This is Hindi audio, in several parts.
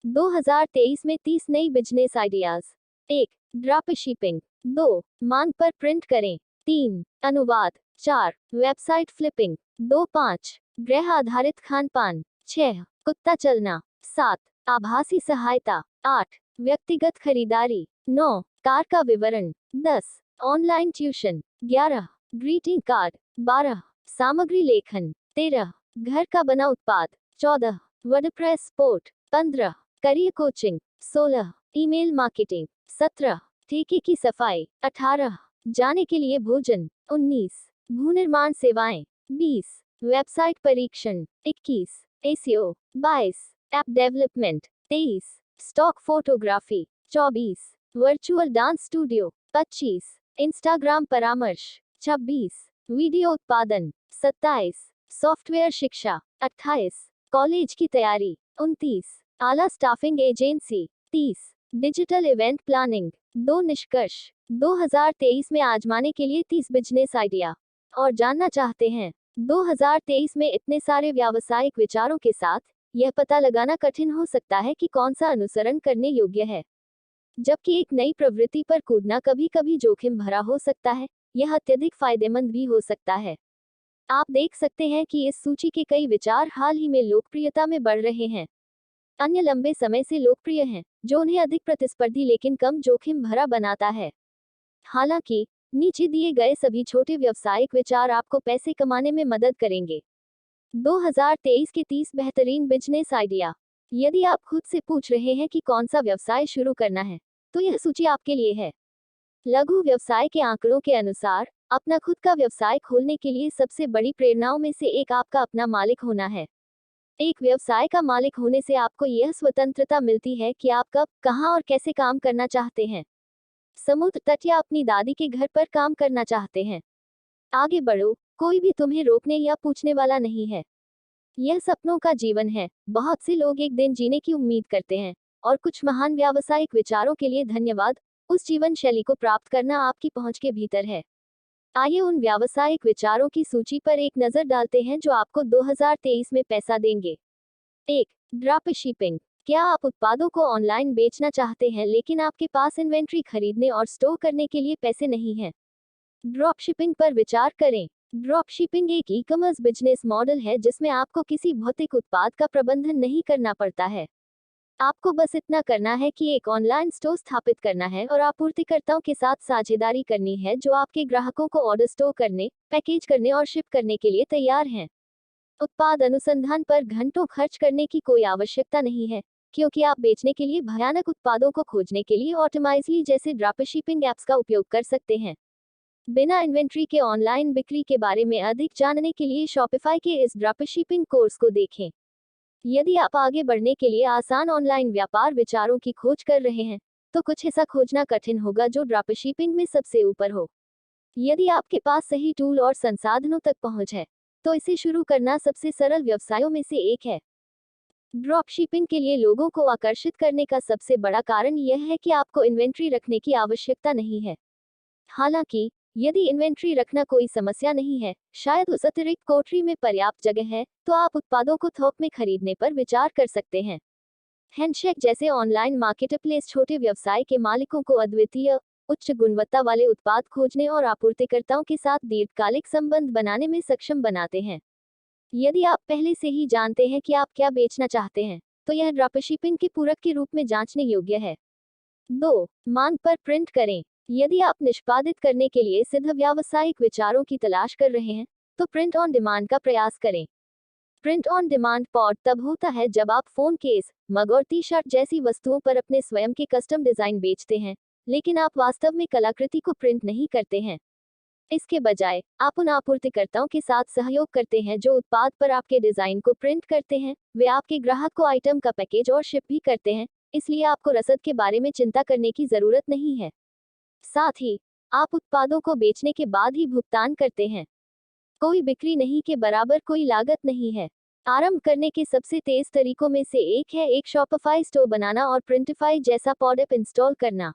2023 में 30 नई बिजनेस आइडियाज। 1. Drop shipping. 2. मांग पर प्रिंट करें। 3. अनुवाद। 4. Website flipping. 5. गृह आधारित खान पान। 6. कुत्ता चलना। 7. आभासी सहायता। 8. व्यक्तिगत खरीदारी। 9. कार का विवरण। 10. Online tuition. 11. Greeting card. 12. सामग्री लेखन। 13. घर का बना उत्पाद। 14. WordPress support. 15. Career coaching. 16. Email marketing. 17. ठेके की सफाई। 18. जाने के लिए भोजन। 19. भूनिर्माण सेवाएं। 20. वेबसाइट परीक्षण। 21. SEO. 22. App development. 23. Stock photography. 24. Virtual dance studio. 25. Instagram परामर्श। 26. वीडियो उत्पादन। 27. सॉफ्टवेयर शिक्षा। 28. कॉलेज की तैयारी। 29. आला staffing agency. 30. Digital event planning. 2 निष्कर्ष। 2023 में आजमाने के लिए 30 बिजनेस आइडिया। और जानना चाहते हैं 2023 में इतने सारे व्यावसायिक विचारों के साथ यह पता लगाना कठिन हो सकता है कि कौन सा अनुसरण करने योग्य है। जबकि एक नई प्रवृत्ति पर कूदना कभी कभी जोखिम भरा हो सकता है, यह अत्यधिक फायदेमंद भी हो सकता है। आप देख सकते हैं कि इस सूची के कई विचार हाल ही में लोकप्रियता में बढ़ रहे हैं। अन्य लंबे समय से लोकप्रिय हैं, जो उन्हें अधिक प्रतिस्पर्धी लेकिन कम जोखिम भरा बनाता है। हालांकि नीचे दिए गए सभी छोटे व्यावसायिक विचार आपको पैसे कमाने में मदद करेंगे। 2023 के 30 बेहतरीन बिजनेस आइडिया। यदि आप खुद से पूछ रहे हैं कि कौन सा व्यवसाय शुरू करना है, तो यह सूची आपके लिए है। लघु व्यवसाय के आंकड़ों के अनुसार अपना खुद का व्यवसाय खोलने के लिए सबसे बड़ी प्रेरणाओं में से एक आपका अपना मालिक होना है। एक व्यवसाय का मालिक होने से आपको यह स्वतंत्रता मिलती है कि आप कब, कहां और कैसे काम करना चाहते हैं। समुद्र तट या अपनी दादी के घर पर काम करना चाहते हैं, आगे बढ़ो, कोई भी तुम्हें रोकने या पूछने वाला नहीं है। यह सपनों का जीवन है। बहुत से लोग एक दिन जीने की उम्मीद करते हैं, और कुछ महान व्यावसायिक विचारों के लिए धन्यवाद। उस जीवन शैली को प्राप्त करना आपकी पहुंच के भीतर है। आइए उन व्यावसायिक विचारों की सूची पर एक नजर डालते हैं जो आपको 2023 में पैसा देंगे। 1. Drop shipping. क्या आप उत्पादों को ऑनलाइन बेचना चाहते हैं लेकिन आपके पास इन्वेंट्री खरीदने और स्टोर करने के लिए पैसे नहीं हैं? ड्रॉप शिपिंग पर विचार करें। ड्रॉप शिपिंग एक ई-कॉमर्स बिजनेस मॉडल है जिसमें आपको किसी भौतिक उत्पाद का प्रबंधन नहीं करना पड़ता है। आपको बस इतना करना है कि एक ऑनलाइन स्टोर स्थापित करना है और आपूर्तिकर्ताओं के साथ साझेदारी करनी है जो आपके ग्राहकों को ऑर्डर स्टोर करने, पैकेज करने और शिप करने के लिए तैयार हैं। उत्पाद अनुसंधान पर घंटों खर्च करने की कोई आवश्यकता नहीं है, क्योंकि आप बेचने के लिए भयानक उत्पादों को खोजने के लिए ऑप्टिमाइजली जैसे ड्रॉपशिपिंग ऐप्स का उपयोग कर सकते हैं। बिना इन्वेंट्री के ऑनलाइन बिक्री के बारे में अधिक जानने के लिए शॉपिफाई के इस ड्रॉपशिपिंग कोर्स को देखें। यदि आप आगे बढ़ने के लिए आसान ऑनलाइन व्यापार विचारों की खोज कर रहे हैं, तो कुछ ऐसा खोजना कठिन होगा जो ड्रॉपशिपिंग में सबसे ऊपर हो। यदि आपके पास सही टूल और संसाधनों तक पहुंच है, तो इसे शुरू करना सबसे सरल व्यवसायों में से एक है। ड्रॉपशिपिंग के लिए लोगों को आकर्षित करने का सबसे बड़ा कारण यह है कि आपको इन्वेंट्री रखने की आवश्यकता नहीं है। हालांकि यदि इन्वेंट्री रखना कोई समस्या नहीं है, शायद उस अतिरिक्त कोठरी में पर्याप्त जगह है, तो आप उत्पादों को थोक में खरीदने पर विचार कर सकते हैं। हैंडशेक जैसे ऑनलाइन मार्केटप्लेस छोटे व्यवसाय के मालिकों को अद्वितीय, उच्च गुणवत्ता वाले उत्पाद खोजने और आपूर्तिकर्ताओं के साथ दीर्घकालिक संबंध बनाने में सक्षम बनाते हैं। यदि आप पहले से ही जानते हैं कि आप क्या बेचना चाहते हैं, तो यह ड्रॉपशिपिंग के पूरक के रूप में जांचने योग्य है। 2. मांग पर प्रिंट करें। यदि आप निष्पादित करने के लिए सिद्ध व्यावसायिक विचारों की तलाश कर रहे हैं, तो प्रिंट ऑन डिमांड का प्रयास करें। प्रिंट ऑन डिमांड पॉड तब होता है जब आप फोन केस, मग और टी शर्ट जैसी वस्तुओं पर अपने स्वयं के कस्टम डिजाइन बेचते हैं, लेकिन आप वास्तव में कलाकृति को प्रिंट नहीं करते हैं। इसके बजाय आप उन आपूर्तिकर्ताओं के साथ सहयोग करते हैं जो उत्पाद पर आपके डिजाइन को प्रिंट करते हैं। वे आपके ग्राहक को आइटम का पैकेज और शिप भी करते हैं, इसलिए आपको रसद के बारे में चिंता करने की जरूरत नहीं है। साथ ही आप उत्पादों को बेचने के बाद ही भुगतान करते हैं। कोई बिक्री नहीं के बराबर कोई लागत नहीं है। आरंभ करने के सबसे तेज तरीकों में से एक है एक शॉपिफाई स्टोर बनाना और प्रिंटिफाई जैसा पॉड ऐप इंस्टॉल करना।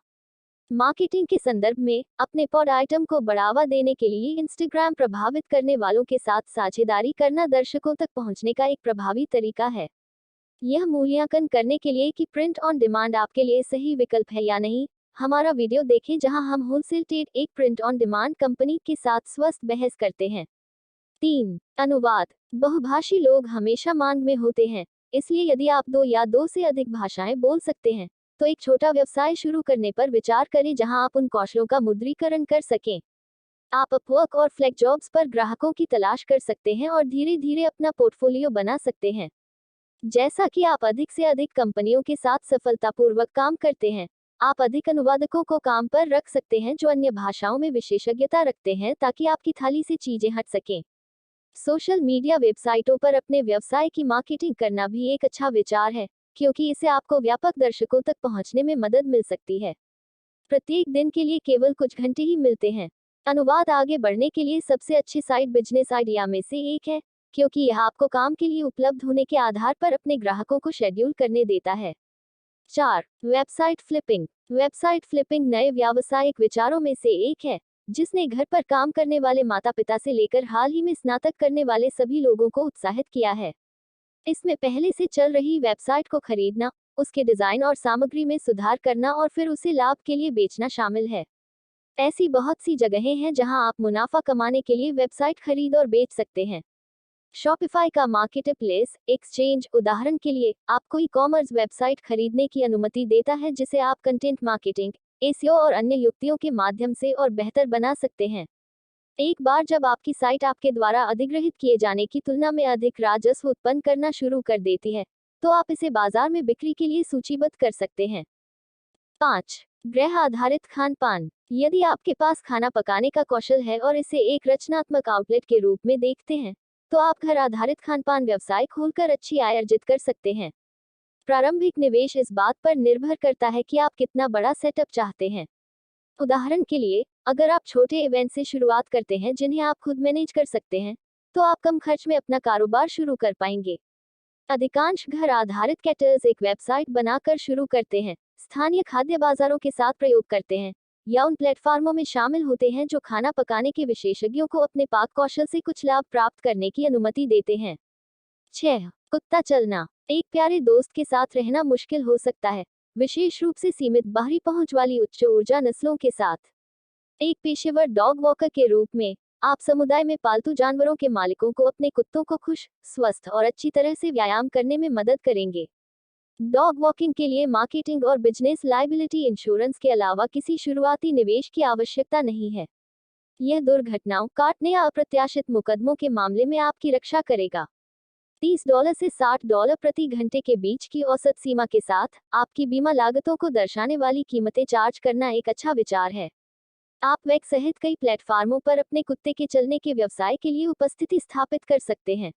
मार्केटिंग के संदर्भ में अपने पॉड आइटम को बढ़ावा देने के लिए इंस्टाग्राम प्रभावित करने वालों के साथ साझेदारी करना दर्शकों तक पहुंचने का एक प्रभावी तरीका है। यह मूल्यांकन करने के लिए कि प्रिंट ऑन डिमांड आपके लिए सही विकल्प है या नहीं, हमारा वीडियो देखें जहां हम होलसेल ट्रेड एक प्रिंट ऑन डिमांड कंपनी के साथ स्वस्थ बहस करते हैं। 3. अनुवाद। बहुभाषी लोग हमेशा मांग में होते हैं, इसलिए यदि आप 2 या 2 से अधिक भाषाएं बोल सकते हैं, तो एक छोटा व्यवसाय शुरू करने पर विचार करें जहां आप उन कौशलों का मुद्रीकरण कर सकें। आप अपवर्क और फ्लेक्स जॉब्स पर ग्राहकों की तलाश कर सकते हैं और धीरे धीरे अपना पोर्टफोलियो बना सकते हैं। जैसा कि आप अधिक से अधिक कंपनियों के साथ सफलतापूर्वक काम करते हैं, आप अधिक अनुवादकों को काम पर रख सकते हैं जो अन्य भाषाओं में विशेषज्ञता रखते हैं ताकि आपकी थाली से चीजें हट सकें। सोशल मीडिया वेबसाइटों पर अपने व्यवसाय की मार्केटिंग करना भी एक अच्छा विचार है, क्योंकि इससे आपको व्यापक दर्शकों तक पहुंचने में मदद मिल सकती है। प्रत्येक दिन के लिए केवल कुछ घंटे ही मिलते हैं। अनुवाद आगे बढ़ने के लिए सबसे अच्छी साइट बिजनेस आइडिया में से एक है, क्योंकि यह आपको काम के लिए उपलब्ध होने के आधार पर अपने ग्राहकों को शेड्यूल करने देता है। 4. Website flipping. वेबसाइट फ्लिपिंग नए व्यावसायिक विचारों में से एक है, जिसने घर पर काम करने वाले माता पिता से लेकर हाल ही में स्नातक करने वाले सभी लोगों को उत्साहित किया है। इसमें पहले से चल रही वेबसाइट को खरीदना, उसके डिजाइन और सामग्री में सुधार करना और फिर उसे लाभ के लिए बेचना शामिल है। ऐसी बहुत सी जगहें हैं जहां आप मुनाफा कमाने के लिए वेबसाइट खरीद और बेच सकते हैं। शॉपिफाई का मार्केटप्लेस एक्सचेंज उदाहरण के लिए आपको ई-कॉमर्स वेबसाइट खरीदने की अनुमति देता है जिसे आप कंटेंट मार्केटिंग, एसईओ और अन्य युक्तियों के माध्यम से और बेहतर बना सकते हैं। एक बार जब आपकी साइट आपके द्वारा अधिग्रहित किए जाने की तुलना में अधिक राजस्व उत्पन्न करना शुरू कर देती है, तो आप इसे बाजार में बिक्री के लिए सूचीबद्ध कर सकते हैं। 5. गृह आधारित खान-पान। यदि आपके पास खाना पकाने का कौशल है और इसे एक रचनात्मक आउटलेट के रूप में देखते हैं, तो आप घर आधारित खानपान व्यवसाय खोलकर अच्छी आय अर्जित कर सकते हैं। प्रारंभिक निवेश इस बात पर निर्भर करता है कि आप कितना बड़ा सेटअप चाहते हैं। उदाहरण के लिए, अगर आप छोटे इवेंट से शुरुआत करते हैं जिन्हें आप खुद मैनेज कर सकते हैं, तो आप कम खर्च में अपना कारोबार शुरू कर पाएंगे। अधिकांश घर आधारित कैटर्स एक वेबसाइट बनाकर शुरू करते हैं, स्थानीय खाद्य बाजारों के साथ प्रयोग करते हैं, या उन प्लेटफार्मों में शामिल होते हैं जो खाना पकाने के विशेषज्ञों को अपने पाक कौशल से कुछ लाभ प्राप्त करने की अनुमति देते हैं। 6. कुत्ता चलना। एक प्यारे दोस्त के साथ रहना मुश्किल हो सकता है, विशेष रूप से सीमित बाहरी पहुंच वाली उच्च ऊर्जा नस्लों के साथ। एक पेशेवर डॉग वॉकर के रूप में, आप समुदाय में पालतू जानवरों के मालिकों को अपने कुत्तों को खुश, स्वस्थ और अच्छी तरह से व्यायाम करने में मदद करेंगे। डॉग वॉकिंग के लिए मार्केटिंग और बिजनेस लायबिलिटी इंश्योरेंस के अलावा किसी शुरुआती निवेश की आवश्यकता नहीं है। यह दुर्घटनाओं, काटने या अप्रत्याशित मुकदमों के मामले में आपकी रक्षा करेगा। $30 से $60 प्रति घंटे के बीच की औसत सीमा के साथ आपकी बीमा लागतों को दर्शाने वाली कीमतें चार्ज करना एक अच्छा विचार है। आप वेब सहित कई प्लेटफार्मों पर अपने कुत्ते के चलने के व्यवसाय के लिए उपस्थिति स्थापित कर सकते हैं।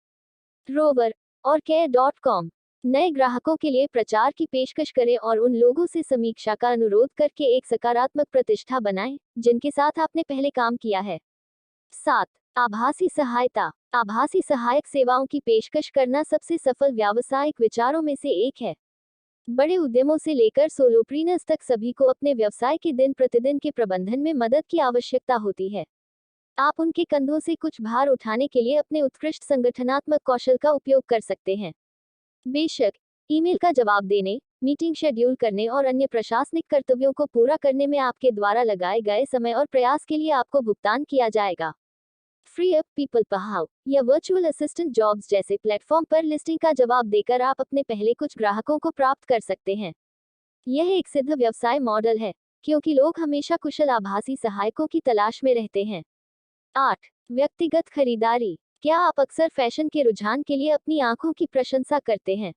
रोवर और care.com नए ग्राहकों के लिए प्रचार की पेशकश करें और उन लोगों से समीक्षा का अनुरोध करके एक सकारात्मक प्रतिष्ठा बनाएं जिनके साथ आपने पहले काम किया है। 7. आभासी सहायता। आभासी सहायक सेवाओं की पेशकश करना सबसे सफल व्यावसायिक विचारों में से एक है। बड़े उद्यमों से लेकर सोलोप्रीनर्स तक सभी को अपने व्यवसाय के दिन प्रतिदिन के प्रबंधन में मदद की आवश्यकता होती है। आप उनके कंधों से कुछ भार उठाने के लिए अपने उत्कृष्ट संगठनात्मक कौशल का उपयोग कर सकते हैं। बेशक, ईमेल का जवाब देने, मीटिंग शेड्यूल करने और अन्य प्रशासनिक कर्तव्यों को पूरा करने में आपके द्वारा लगाए गए समय और प्रयास के लिए आपको भुगतान किया जाएगा। फ्री अप पीपल पहाउ या वर्चुअल असिस्टेंट जॉब्स जैसे प्लेटफॉर्म पर लिस्टिंग का जवाब देकर आप अपने पहले कुछ ग्राहकों को प्राप्त कर सकते हैं। यह एक सिद्ध व्यवसाय मॉडल है, क्योंकि लोग हमेशा कुशल आभासी सहायकों की तलाश में रहते हैं। 8. व्यक्तिगत खरीदारी। क्या आप अक्सर फैशन के रुझान के लिए अपनी आंखों की प्रशंसा करते हैं?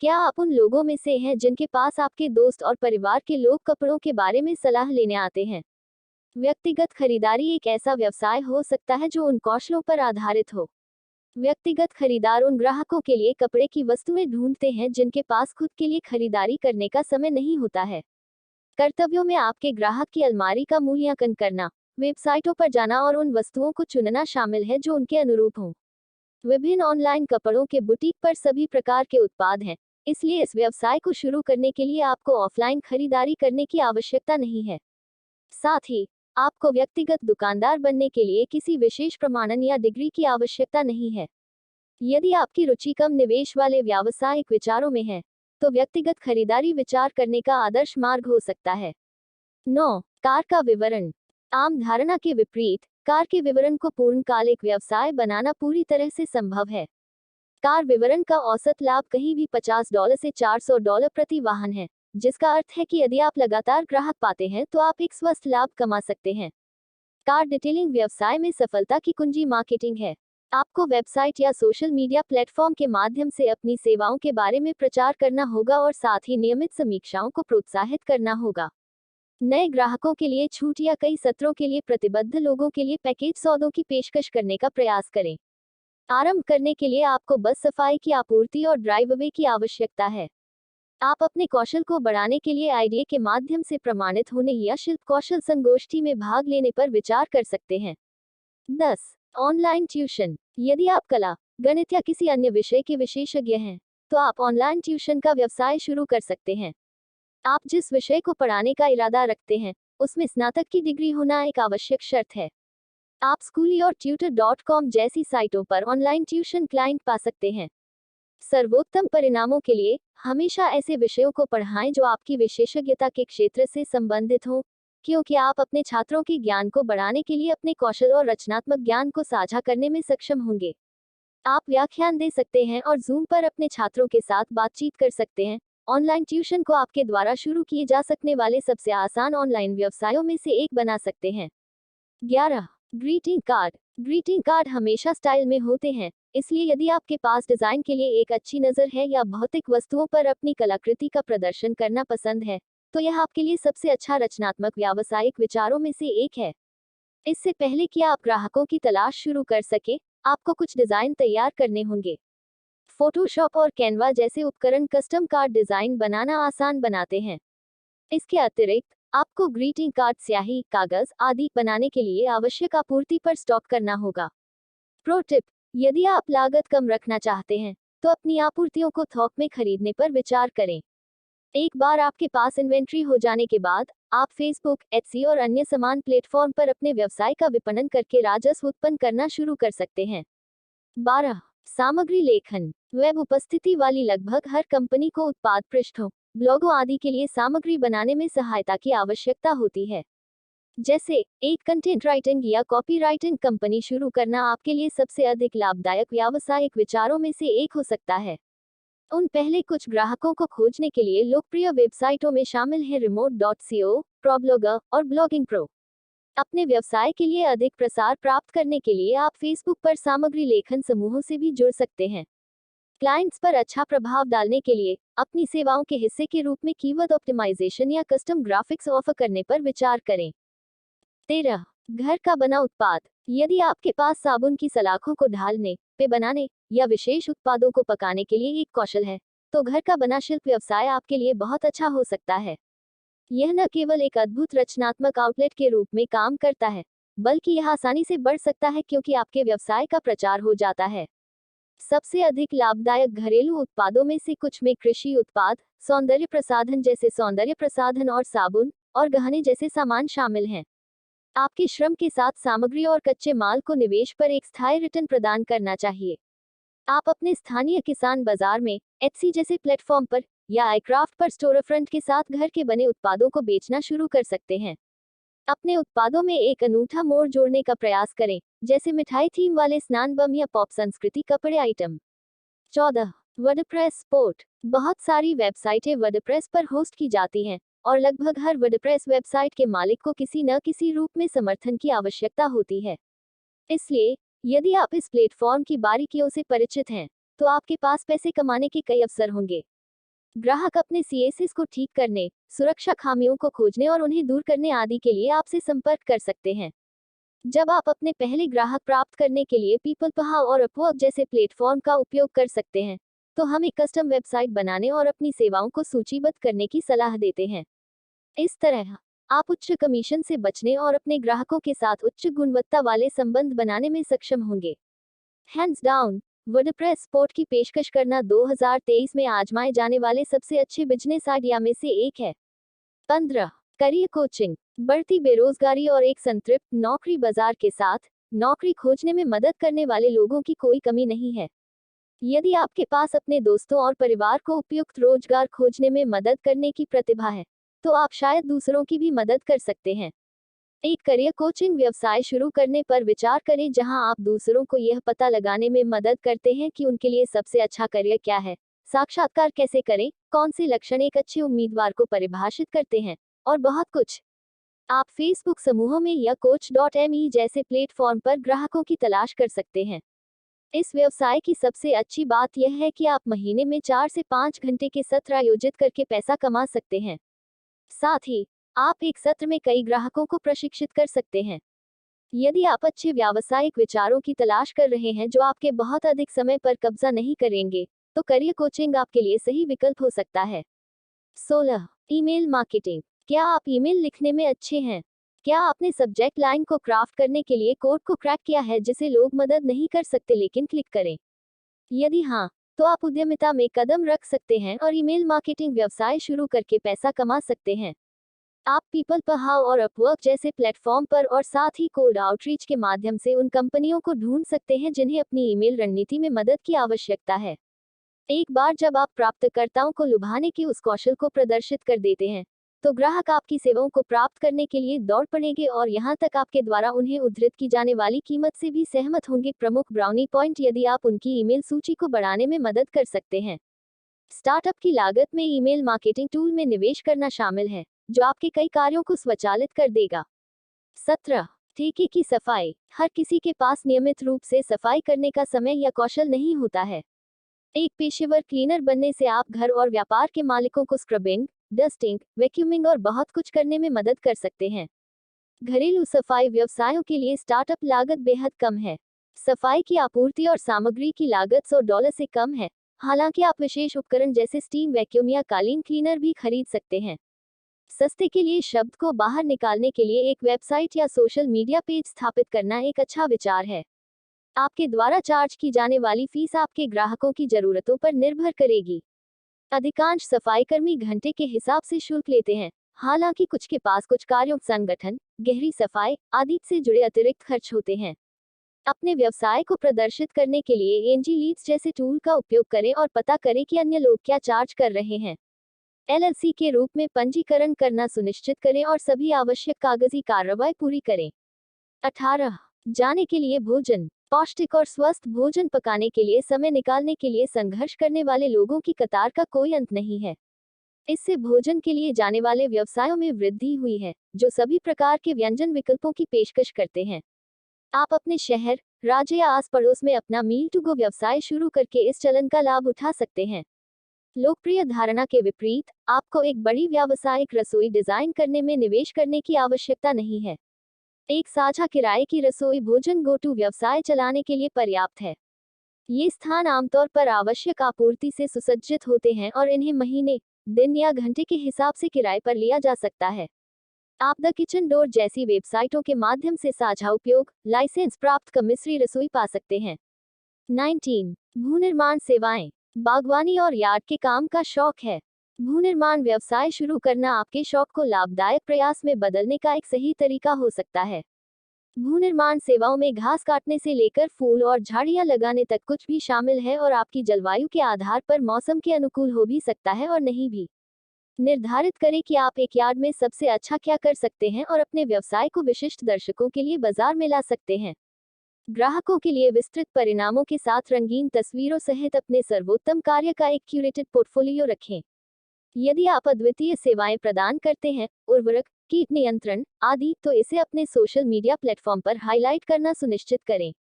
क्या आप उन लोगों में से हैं जिनके पास आपके दोस्त और परिवार के लोग कपड़ों के बारे में सलाह लेने आते हैं? व्यक्तिगत खरीदारी एक ऐसा व्यवसाय हो सकता है जो उन कौशलों पर आधारित हो। व्यक्तिगत खरीदार उन ग्राहकों के लिए कपड़े की वस्तुएं ढूंढते हैं जिनके पास खुद के लिए खरीदारी करने का समय नहीं होता है। कर्तव्यों में आपके ग्राहक की अलमारी का मूल्यांकन करना, वेबसाइटों पर जाना और उन वस्तुओं को चुनना शामिल है जो उनके अनुरूप हों। विभिन्न ऑनलाइन कपड़ों के बुटीक पर सभी प्रकार के उत्पाद हैं, इसलिए इस व्यवसाय को शुरू करने के लिए आपको ऑफलाइन खरीदारी करने की आवश्यकता नहीं है। साथ ही, आपको व्यक्तिगत दुकानदार बनने के लिए किसी विशेष प्रमाणन या डिग्री की आवश्यकता नहीं है। यदि आपकी रुचि कम निवेश वाले व्यावसायिक विचारों में है, तो व्यक्तिगत खरीदारी विचार करने का आदर्श मार्ग हो सकता है। 9. कार का विवरण। आम धारणा के विपरीत, कार के विवरण को पूर्णकालिक व्यवसाय बनाना पूरी तरह से संभव है। कार विवरण का औसत लाभ कहीं भी $50 से $400 प्रति वाहन है, जिसका अर्थ है कि यदि आप लगातार ग्राहक पाते हैं तो आप एक स्वस्थ लाभ कमा सकते हैं। कार डिटेलिंग व्यवसाय में सफलता की कुंजी मार्केटिंग है। आपको वेबसाइट या सोशल मीडिया प्लेटफॉर्म के माध्यम से अपनी सेवाओं के बारे में प्रचार करना होगा और साथ ही नियमित समीक्षाओं को प्रोत्साहित करना होगा। नए ग्राहकों के लिए छूट या कई सत्रों के लिए प्रतिबद्ध लोगों के लिए पैकेज सौदों की पेशकश करने का प्रयास करें। आरंभ करने के लिए आपको बस सफाई की आपूर्ति और ड्राइववे की आवश्यकता है। आप अपने कौशल को बढ़ाने के लिए आईडीए के माध्यम से प्रमाणित होने या शिल्प कौशल संगोष्ठी में भाग लेने पर विचार कर सकते हैं। 10. Online tuition. यदि आप कला, गणित या किसी अन्य विषय के विशेषज्ञ हैं, तो आप ऑनलाइन ट्यूशन का व्यवसाय शुरू कर सकते हैं। आप जिस विषय को पढ़ाने का इरादा रखते हैं, उसमें स्नातक की डिग्री होना एक आवश्यक शर्त है। आप स्कूली और tutor.com जैसी साइटों पर ऑनलाइन ट्यूशन क्लाइंट पा सकते हैं। सर्वोत्तम परिणामों के लिए हमेशा ऐसे विषयों को पढ़ाएं जो आपकी विशेषज्ञता के क्षेत्र से संबंधित हों, क्योंकि आप अपने छात्रों के ज्ञान को बढ़ाने के लिए अपने कौशल और रचनात्मक ज्ञान को साझा करने में सक्षम होंगे। आप व्याख्यान दे सकते हैं और जूम पर अपने छात्रों के साथ बातचीत कर सकते हैं। ऑनलाइन ट्यूशन को आपके द्वारा शुरू किए जा सकने वाले सबसे आसान ऑनलाइन व्यवसायों में से एक बना सकते हैं। 11. Greeting card. ग्रीटिंग कार्ड हमेशा स्टाइल में होते हैं, इसलिए यदि आपके पास डिजाइन के लिए एक अच्छी नज़र है या भौतिक वस्तुओं पर अपनी कलाकृति का प्रदर्शन करना पसंद है, तो यह आपके लिए सबसे अच्छा रचनात्मक व्यावसायिक विचारों में से एक है। इससे पहले कि आप ग्राहकों की तलाश शुरू कर सके, आपको कुछ डिजाइन तैयार करने होंगे। फोटोशॉप और कैनवा जैसे उपकरण कस्टम कार्ड डिजाइन बनाना आसान बनाते हैं। इसके अतिरिक्त आपको ग्रीटिंग कार्ड स्याही, कागज आदि बनाने के लिए आवश्यक आपूर्ति पर स्टॉक करना होगा। प्रो टिप: यदि आप लागत कम रखना चाहते हैं, तो अपनी आपूर्तियों को थोक में खरीदने पर विचार करें। एक बार आपके पास इन्वेंट्री हो जाने के बाद, आप फेसबुक, एट्सी और अन्य समान प्लेटफॉर्म पर अपने व्यवसाय का विपणन करके राजस्व उत्पन्न करना शुरू कर सकते हैं। 12. सामग्री लेखन। वेब उपस्थिति वाली लगभग हर कंपनी को उत्पाद पृष्ठों, ब्लॉगों आदि के लिए सामग्री बनाने में सहायता की आवश्यकता होती है। जैसे एक कंटेंट राइटिंग या कॉपी राइटिंग कंपनी शुरू करना आपके लिए सबसे अधिक लाभदायक व्यावसायिक विचारों में से एक हो सकता है। उन पहले कुछ ग्राहकों को खोजने के लिए लोकप्रिय वेबसाइटों में शामिल हैं remote.co, ProBlogger और Blogging Pro। अपने व्यवसाय के लिए अधिक प्रसार प्राप्त करने के लिए आप फेसबुक पर सामग्री लेखन समूहों से भी जुड़ सकते हैं। क्लाइंट्स पर अच्छा प्रभाव डालने के लिए अपनी सेवाओं के हिस्से के रूप में कीवर्ड ऑप्टिमाइजेशन या कस्टम ग्राफिक्स ऑफर करने पर विचार करें। 13. घर का बना उत्पाद। यदि आपके पास साबुन की सलाखों को ढालने, पे बनाने या विशेष उत्पादों को पकाने के लिए एक कौशल है, तो घर का बना शिल्प व्यवसाय आपके लिए बहुत अच्छा हो सकता है। यह न केवल एक अद्भुत रचनात्मक आउटलेट के रूप में काम करता है, बल्कि यह आसानी से बढ़ सकता है क्योंकि आपके व्यवसाय का प्रचार हो जाता है। सबसे अधिक लाभदायक घरेलू उत्पादों में से कुछ में कृषि उत्पाद, सौंदर्य प्रसाधन जैसे सौंदर्य प्रसाधन और साबुन और गहने जैसे सामान शामिल हैं। आपके श्रम के साथ सामग्री और कच्चे माल को निवेश पर एक स्थायी रिटर्न प्रदान करना चाहिए। आप अपने स्थानीय किसान बाजार में, एट्सी जैसे प्लेटफॉर्म पर या आईक्राफ्ट पर स्टोरफ्रंट के साथ घर के बने उत्पादों को बेचना शुरू कर सकते हैं। अपने उत्पादों में एक अनूठा मोड़ जोड़ने का प्रयास करें, जैसे मिठाई थीम वाले स्नान बम या पॉप संस्कृति कपड़े आइटम। 14. WordPress sport. बहुत सारी वेबसाइटें वर्डप्रेस पर होस्ट की जाती हैं, और लगभग हर वर्डप्रेस वेबसाइट के मालिक को किसी न किसी रूप में समर्थन की आवश्यकता होती है। इसलिए, यदि आप इस प्लेटफॉर्म की बारीकियों से परिचित हैं, तो आपके पास पैसे कमाने के कई अवसर होंगे। ग्राहक अपने सीएसएस को ठीक करने, सुरक्षा खामियों को खोजने और उन्हें दूर करने आदि के लिए आपसे संपर्क कर सकते हैं। जब आप अपने पहले ग्राहक प्राप्त करने के लिए पीपलपाह और अपवर्क जैसे प्लेटफॉर्म का उपयोग कर सकते हैं, तो हम एक कस्टम वेबसाइट बनाने और अपनी सेवाओं को सूचीबद्ध करने की सलाह देते हैं। इस तरह आप उच्च कमीशन से बचने और अपने ग्राहकों के साथ उच्च गुणवत्ता वाले संबंध बनाने में सक्षम होंगे। हैंड्स डाउन, वर्डप्रेस स्पोर्ट की पेशकश करना 2023 में आजमाए जाने वाले सबसे अच्छे बिजनेस आइडिया में से एक है। 15. Career coaching. बढ़ती बेरोजगारी और एक संतृप्त नौकरी बाजार के साथ, नौकरी खोजने में मदद करने वाले लोगों की कोई कमी नहीं है। यदि आपके पास अपने दोस्तों और परिवार को उपयुक्त रोजगार खोजने में मदद करने की प्रतिभा है, तो आप शायद दूसरों की भी मदद कर सकते हैं। एक करियर कोचिंग व्यवसाय शुरू करने पर विचार करें जहां आप दूसरों को यह पता लगाने में मदद करते हैं कि उनके लिए सबसे अच्छा करियर क्या है, साक्षात्कार कैसे करें, कौन से लक्षण एक अच्छे उम्मीदवार को परिभाषित करते हैं, और बहुत कुछ। आप फेसबुक समूहों में या coach.me जैसे प्लेटफॉर्म पर ग्राहकों की तलाश कर सकते हैं। इस व्यवसाय की सबसे अच्छी बात यह है कि आप महीने में 4 से 5 घंटे के सत्र आयोजित करके पैसा कमा सकते हैं। साथ ही आप एक सत्र में कई ग्राहकों को प्रशिक्षित कर सकते हैं। यदि आप अच्छे व्यावसायिक विचारों की तलाश कर रहे हैं जो आपके बहुत अधिक समय पर कब्जा नहीं करेंगे, तो करियर कोचिंग आपके लिए सही विकल्प हो सकता है। 16. Email marketing. क्या आप ईमेल लिखने में अच्छे हैं? क्या आपने सब्जेक्ट लाइन को क्राफ्ट करने के लिए कोड को क्रैक किया है जिसे लोग मदद नहीं कर सकते लेकिन क्लिक करें? यदि हाँ, तो आप उद्यमिता में कदम रख सकते हैं और ईमेल मार्केटिंग व्यवसाय शुरू करके पैसा कमा सकते हैं। आप पीपल पहाव और अपवर्क जैसे प्लेटफॉर्म पर और साथ ही कोल्ड आउटरीच के माध्यम से उन कंपनियों को ढूंढ सकते हैं जिन्हें अपनी ईमेल रणनीति में मदद की आवश्यकता है। एक बार जब आप प्राप्तकर्ताओं को लुभाने के उस कौशल को प्रदर्शित कर देते हैं, तो ग्राहक आपकी सेवाओं को प्राप्त करने के लिए दौड़ पड़ेंगे और यहां तक आपके द्वारा उन्हें उद्धृत की जाने वाली कीमत से भी सहमत होंगे। प्रमुख ब्राउनी पॉइंट। यदि आप उनकी ईमेल सूची को बढ़ाने में मदद कर सकते हैं। स्टार्टअप की लागत में ईमेल मार्केटिंग टूल में निवेश करना शामिल है, जो आपके कई कार्यों को स्वचालित कर देगा। 17. ठेके की सफाई। हर किसी के पास नियमित रूप से सफाई करने का समय या कौशल नहीं होता है। एक पेशेवर क्लीनर बनने से आप घर और व्यापार के मालिकों को स्क्रबिंग, डस्टिंग, वैक्यूमिंग और बहुत कुछ करने में मदद कर सकते हैं। घरेलू सफाई व्यवसायों के लिए स्टार्टअप लागत बेहद कम है। सफाई की आपूर्ति और सामग्री की लागत $100 से कम है। हालांकि आप विशेष उपकरण जैसे स्टीम वैक्यूम या कालीन क्लीनर भी खरीद सकते हैं। सस्ते के लिए शब्द को बाहर निकालने के लिए एक वेबसाइट या सोशल मीडिया पेज स्थापित करना एक अच्छा विचार है। आपके द्वारा चार्ज की जाने वाली फीस आपके ग्राहकों की जरूरतों पर निर्भर करेगी। अधिकांश सफाईकर्मी घंटे के हिसाब से शुल्क लेते हैं, हालांकि कुछ के पास कुछ कार्यों, संगठन, गहरी सफाई आदि से जुड़े अतिरिक्त खर्च होते हैं। अपने व्यवसाय को प्रदर्शित करने के लिए एनजी लीड्स जैसे टूल का उपयोग करें और पता करें कि अन्य लोग क्या चार्ज कर रहे हैं। एलएलसी के रूप में पंजीकरण करना सुनिश्चित करें और सभी आवश्यक कागजी कार्रवाई पूरी करें। 18. जाने के लिए भोजन। पौष्टिक और स्वस्थ भोजन पकाने के लिए समय निकालने के लिए संघर्ष करने वाले लोगों की कतार का कोई अंत नहीं है। इससे भोजन के लिए जाने वाले व्यवसायों में वृद्धि हुई है, जो सभी प्रकार के व्यंजन विकल्पों की पेशकश करते हैं। आप अपने शहर, राज्य या आस पड़ोस में अपना मील टू गो व्यवसाय शुरू करके इस चलन का लाभ उठा सकते हैं। लोकप्रिय धारणा के विपरीत, आपको एक बड़ी व्यावसायिक रसोई डिजाइन करने में निवेश करने की आवश्यकता नहीं है। एक साझा किराए की रसोई भोजन गोटू व्यवसाय चलाने के लिए पर्याप्त है। ये स्थान आमतौर पर आवश्यक आपूर्ति से सुसज्जित होते हैं और इन्हें महीने, दिन या घंटे के हिसाब से किराए पर लिया जा सकता है। आप द किचन डोर जैसी वेबसाइटों के माध्यम से साझा उपयोग, लाइसेंस प्राप्त कमिश्री रसोई पा सकते हैं। 19. भूनिर्माण सेवाएं। बागवानी और यार्ड के काम का शौक है। भूनिर्माण व्यवसाय शुरू करना आपके शौक को लाभदायक प्रयास में बदलने का एक सही तरीका हो सकता है। भूनिर्माण सेवाओं में घास काटने से लेकर फूल और झाड़ियां लगाने तक कुछ भी शामिल है और आपकी जलवायु के आधार पर मौसम के अनुकूल हो भी सकता है और नहीं भी। निर्धारित करें कि आप एक यार्ड में सबसे अच्छा क्या कर सकते हैं और अपने व्यवसाय को विशिष्ट दर्शकों के लिए बाजार में ला सकते हैं। ग्राहकों के लिए विस्तृत परिणामों के साथ रंगीन तस्वीरों सहित अपने सर्वोत्तम कार्य का एक क्यूरेटेड पोर्टफोलियो रखें। यदि आप अद्वितीय सेवाएं प्रदान करते हैं, उर्वरक, कीट नियंत्रण आदि, तो इसे अपने सोशल मीडिया प्लेटफॉर्म पर हाईलाइट करना सुनिश्चित करें।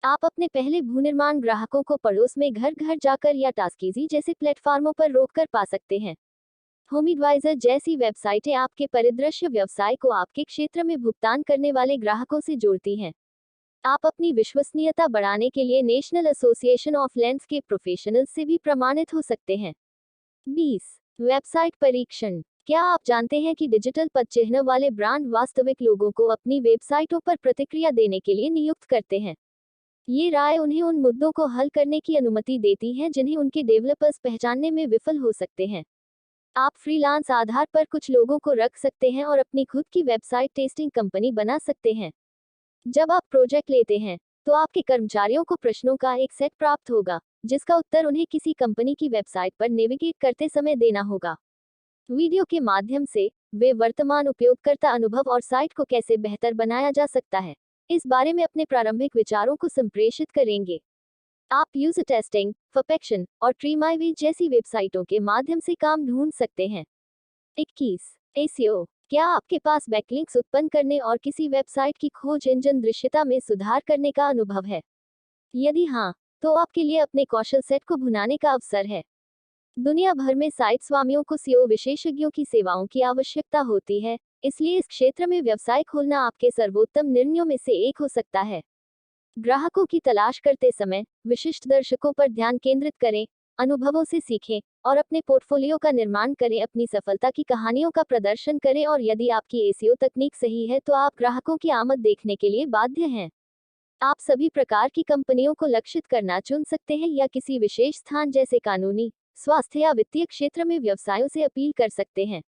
आप अपने पहले भूनिर्माण ग्राहकों को पड़ोस में घर घर जाकर या टास्कीजी जैसे प्लेटफॉर्मों पर रोककर पा सकते हैं। होमएडवाइजर जैसी वेबसाइटें आपके परिदृश्य व्यवसाय को आपके क्षेत्र में भुगतान करने वाले ग्राहकों से जोड़ती हैं। आप अपनी विश्वसनीयता बढ़ाने के लिए national association of landscape professionals से भी प्रमाणित हो सकते हैं। 20. वेबसाइट परीक्षण। क्या आप जानते हैं कि डिजिटल पदचिह्न वाले ब्रांड वास्तविक लोगों को अपनी वेबसाइटों पर प्रतिक्रिया देने के लिए नियुक्त करते हैं? ये राय उन्हें उन मुद्दों को हल करने की अनुमति देती है जिन्हें उनके डेवलपर्स पहचानने में विफल हो सकते हैं। आप फ्रीलांस आधार पर कुछ लोगों को रख सकते हैं और अपनी खुद की वेबसाइट टेस्टिंग कंपनी बना सकते हैं। जब आप प्रोजेक्ट लेते हैं, तो आपके कर्मचारियों को प्रश्नों का एक सेट प्राप्त होगा, जिसका उत्तर उन्हें किसी कंपनी की वेबसाइट पर नेविगेट करते समय देना होगा। वीडियो के माध्यम से वे वर्तमान उपयोगकर्ता अनुभव और साइट को कैसे बेहतर बनाया जा सकता है, इस बारे में अपने प्रारंभिक विचारों को संप्रेषित करेंगे। आप यूजर टेस्टिंग, परफेक्शन और ट्रीमाइवी जैसी वेबसाइटों के माध्यम से काम ढूंढ सकते हैं। 21. एसईओ। क्या आपके पास बैकलिंक्स उत्पन्न करने और किसी वेबसाइट की खोज इंजन दृश्यता में सुधार करने का अनुभव है? यदि हाँ, तो आपके लिए अपने कौशल सेट को भुनाने का अवसर है। दुनिया भर में साइट स्वामियों को सीओ विशेषज्ञों की सेवाओं की आवश्यकता होती है, इसलिए इस क्षेत्र में व्यवसाय खोलना आपके सर्वोत्तम निर्णयों में से एक हो सकता है। ग्राहकों की तलाश करते समय विशिष्ट दर्शकों पर ध्यान केंद्रित करें, अनुभवों से सीखें और अपने पोर्टफोलियो का निर्माण करें। अपनी सफलता की कहानियों का प्रदर्शन करें और यदि आपकी एसईओ तकनीक सही है तो आप ग्राहकों की आमद देखने के लिए बाध्य हैं। आप सभी प्रकार की कंपनियों को लक्षित करना चुन सकते हैं या किसी विशेष स्थान जैसे कानूनी, स्वास्थ्य या वित्तीय क्षेत्र में व्यवसायों से अपील कर सकते हैं।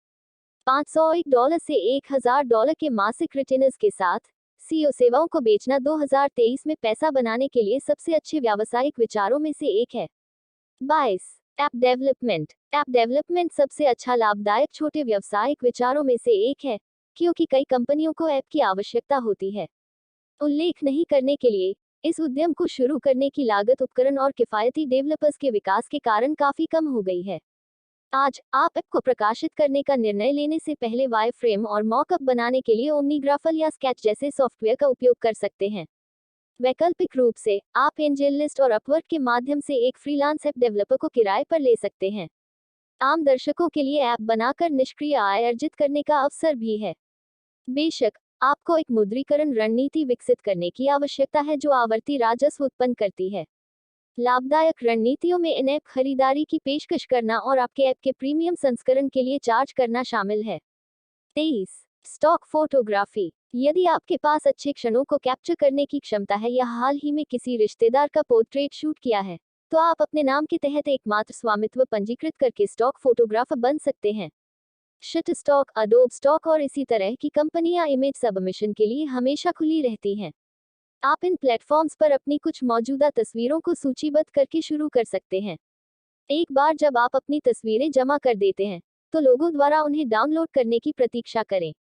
$501 से $1000 के मासिक रिटेनर्स के साथ सीईओ सेवाओं को बेचना 2023 में पैसा बनाने के लिए सबसे अच्छे व्यावसायिक विचारों में से एक है। 22. App development. ऐप डेवलपमेंट सबसे अच्छा लाभदायक छोटे व्यावसायिक विचारों में से एक है, क्योंकि कई कंपनियों को ऐप की आवश्यकता होती है। उल्लेख नहीं करने के लिए, इस उद्यम को शुरू करने की लागत उपकरण और किफायती डेवलपर्स के विकास के कारण काफी कम हो गई है। आज आप ऐप को प्रकाशित करने का निर्णय लेने से पहले वायरफ्रेम और मॉकअप बनाने के लिए ओमनीग्राफल या स्केच जैसे सॉफ्टवेयर का उपयोग कर सकते हैं। वैकल्पिक रूप से, आप एंजेल लिस्ट और अपवर्क के माध्यम से एक फ्रीलांस ऐप डेवलपर को किराए पर ले सकते हैं। आम दर्शकों के लिए ऐप बनाकर निष्क्रिय आय अर्जित करने का अवसर भी है। बेशक, आपको एक मुद्रीकरण रणनीति विकसित करने की आवश्यकता है जो आवर्ती राजस्व उत्पन्न करती है। लाभदायक रणनीतियों में इन ऐप खरीदारी की पेशकश करना और आपके ऐप के प्रीमियम संस्करण के लिए चार्ज करना शामिल है। 23. Stock photography. यदि आपके पास अच्छे क्षणों को कैप्चर करने की क्षमता है या हाल ही में किसी रिश्तेदार का पोर्ट्रेट शूट किया है, तो आप अपने नाम के तहत एकमात्र स्वामित्व पंजीकृत करके स्टॉक फोटोग्राफर बन सकते हैं। शटरस्टॉक, अडोब स्टॉक और इसी तरह की कंपनियां इमेज सबमिशन के लिए हमेशा खुली रहती हैं। आप इन प्लेटफॉर्म्स पर अपनी कुछ मौजूदा तस्वीरों को सूचीबद्ध करके शुरू कर सकते हैं। एक बार जब आप अपनी तस्वीरें जमा कर देते हैं, तो लोगों द्वारा उन्हें डाउनलोड करने की प्रतीक्षा करें।